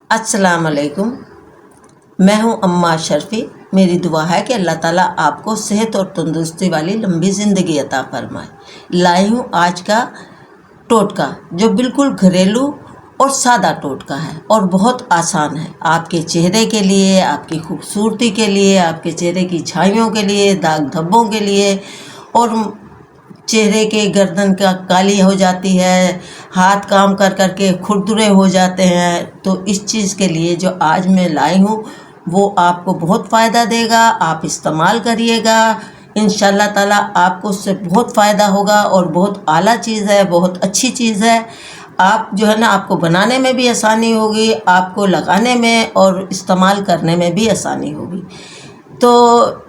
अस्सलाम वालेकुम। मैं हूं अम्मा शर्फी। मेरी दुआ है कि अल्लाह ताला आपको सेहत और तंदुरुस्ती वाली लंबी ज़िंदगी अता फरमाए। लाई हूं आज का टोटका जो बिल्कुल घरेलू और सादा टोटका है और बहुत आसान है। आपके चेहरे के लिए, आपकी खूबसूरती के लिए, आपके चेहरे की छाइयों के लिए, दाग धब्बों के लिए और चेहरे के गर्दन का काली हो जाती है, हाथ काम कर कर के खुरदुरे हो जाते हैं। तो इस चीज़ के लिए जो आज मैं लाई हूँ वो आपको बहुत फ़ायदा देगा। आप इस्तेमाल करिएगा, इंशाल्लाह ताला आपको उससे बहुत फ़ायदा होगा और बहुत आला चीज़ है, बहुत अच्छी चीज़ है। आप जो है ना, आपको बनाने में भी आसानी होगी, आपको लगाने में और इस्तेमाल करने में भी आसानी होगी। तो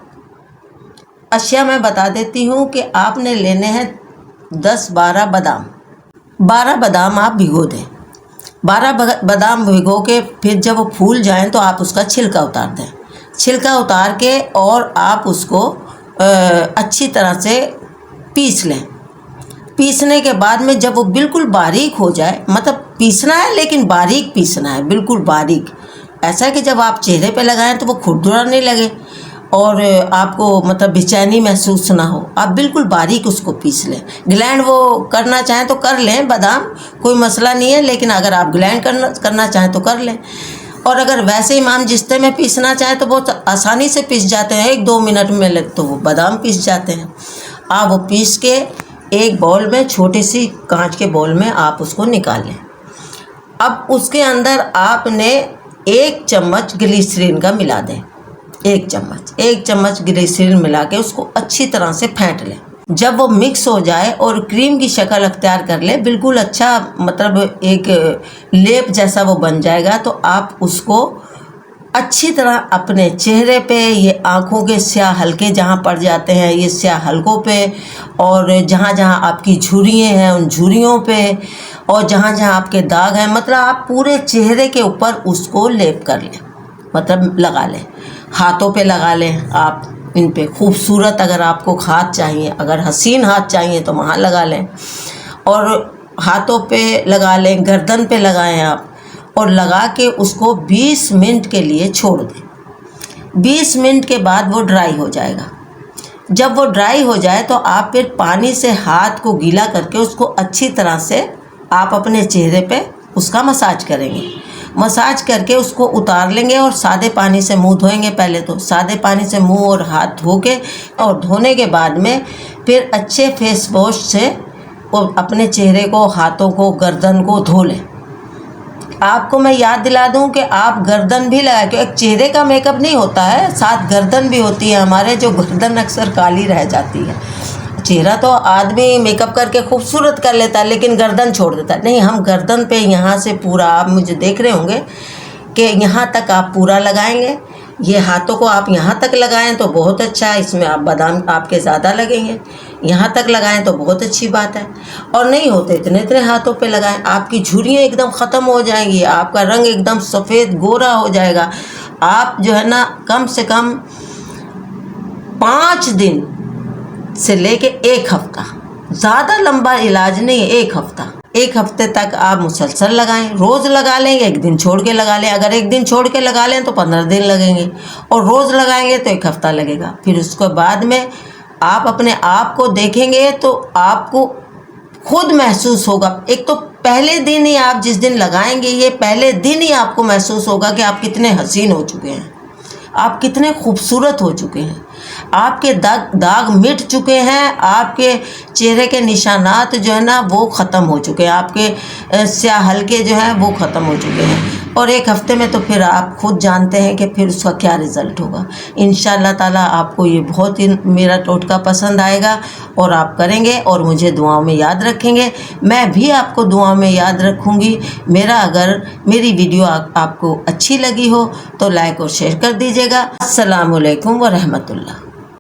अशिया मैं बता देती हूँ कि आपने लेने हैं 10-12 बादाम। 12 बादाम आप भिगो दें। 12 बादाम भिगो के फिर जब वो फूल जाएं तो आप उसका छिलका उतार दें। छिलका उतार के और आप उसको अच्छी तरह से पीस लें। पीसने के बाद में जब वो बिल्कुल बारीक हो जाए, मतलब पीसना है लेकिन बारीक पीसना है, बिल्कुल बारीक, ऐसा कि जब आप चेहरे पे लगाएं तो वो खुरदुरा नहीं लगे और आपको मतलब बेचैनी महसूस ना हो। आप बिल्कुल बारीक उसको पीस लें। ग्लैंड वो करना चाहें तो कर लें, बादाम कोई मसला नहीं है, लेकिन अगर आप ग्लैंड करना चाहें तो कर लें। और अगर वैसे ही इमाम जिस्ते में पीसना चाहें तो बहुत आसानी से पीस जाते हैं, 1-2 मिनट में तो वो बादाम पीस जाते हैं। आप वो पीस के एक बाउल में, छोटी सी कांच के बाउल में आप उसको निकाल लें। अब उसके अंदर आपने 1 चम्मच ग्लिसरीन का मिला दें। 1 चम्मच ग्लिसरीन मिला के उसको अच्छी तरह से फेंट लें। जब वो मिक्स हो जाए और क्रीम की शक्ल अख्तियार कर ले, बिल्कुल अच्छा मतलब एक लेप जैसा वो बन जाएगा, तो आप उसको अच्छी तरह अपने चेहरे पे, ये आँखों के स्याह हल्के जहाँ पड़ जाते हैं, ये स्याह हल्कों पे, और जहाँ जहाँ आपकी झुर्रियाँ हैं उन झुर्रियों पे, और जहाँ जहाँ आपके दाग हैं, मतलब आप पूरे चेहरे के ऊपर उसको लेप कर लें, मतलब लगा लें। हाथों पे लगा लें आप इन पे खूबसूरत, अगर आपको हाथ चाहिए, अगर हसीन हाथ चाहिए तो वहाँ लगा लें, और हाथों पे लगा लें, गर्दन पे लगाएं आप, और लगा के उसको 20 मिनट के लिए छोड़ दें। 20 मिनट के बाद वो ड्राई हो जाएगा। जब वो ड्राई हो जाए तो आप फिर पानी से हाथ को गीला करके उसको अच्छी तरह से आप अपने चेहरे पे उसका मसाज करेंगे। मसाज करके उसको उतार लेंगे और सादे पानी से मुंह धोएंगे। पहले तो सादे पानी से मुंह और हाथ धो के, और धोने के बाद में फिर अच्छे फेस वॉश से वो अपने चेहरे को, हाथों को, गर्दन को धो लें। आपको मैं याद दिला दूं कि आप गर्दन भी लगा के, एक चेहरे का मेकअप नहीं होता है, साथ गर्दन भी होती है हमारे, जो गर्दन अक्सर काली रह जाती है। चेहरा तो आदमी मेकअप करके खूबसूरत कर लेता है लेकिन गर्दन छोड़ देता है। नहीं, हम गर्दन पे यहाँ से पूरा, आप मुझे देख रहे होंगे कि यहाँ तक आप पूरा लगाएंगे। ये हाथों को आप यहाँ तक लगाएं तो बहुत अच्छा है, इसमें आप बादाम आपके ज़्यादा लगेंगे। यहाँ तक लगाएं तो बहुत अच्छी बात है। और नहीं होते इतने इतने हाथों पे लगाएं, आपकी झुर्रियाँ एकदम ख़त्म हो जाएंगी, आपका रंग एकदम सफ़ेद गोरा हो जाएगा। आप जो है ना, कम से कम 5 दिन से लेके 1 हफ्ता, ज़्यादा लंबा इलाज नहीं है, 1 हफ्ता, 1 हफ्ते तक आप मुसलसल लगाएं। रोज़ लगा लेंगे, 1 दिन छोड़ के लगा लें। अगर 1 दिन छोड़ के लगा लें तो 15 दिन लगेंगे, और रोज़ लगाएंगे तो 1 हफ्ता लगेगा। फिर उसके बाद में आप अपने आप को देखेंगे तो आपको खुद महसूस होगा। एक तो पहले दिन ही, आप जिस दिन लगाएंगे, ये पहले दिन ही आपको महसूस होगा कि आप कितने हसीन हो चुके हैं, आप कितने खूबसूरत हो चुके हैं, आपके दाग मिट चुके हैं, आपके चेहरे के निशानात जो है ना वो ख़त्म हो चुके हैं, आपके स्याह हल्के जो हैं वो ख़त्म हो चुके हैं। और 1 हफ्ते में तो फिर आप खुद जानते हैं कि फिर उसका क्या रिज़ल्ट होगा। इंशाल्लाह ताला आपको ये बहुत ही मेरा टोटका पसंद आएगा और आप करेंगे और मुझे दुआओं में याद रखेंगे। मैं भी आपको दुआओं में याद रखूँगी। अगर मेरी वीडियो आपको अच्छी लगी हो तो लाइक और शेयर कर दीजिएगा। अस्सलामु अलैकुम व रहमतुल्लाह।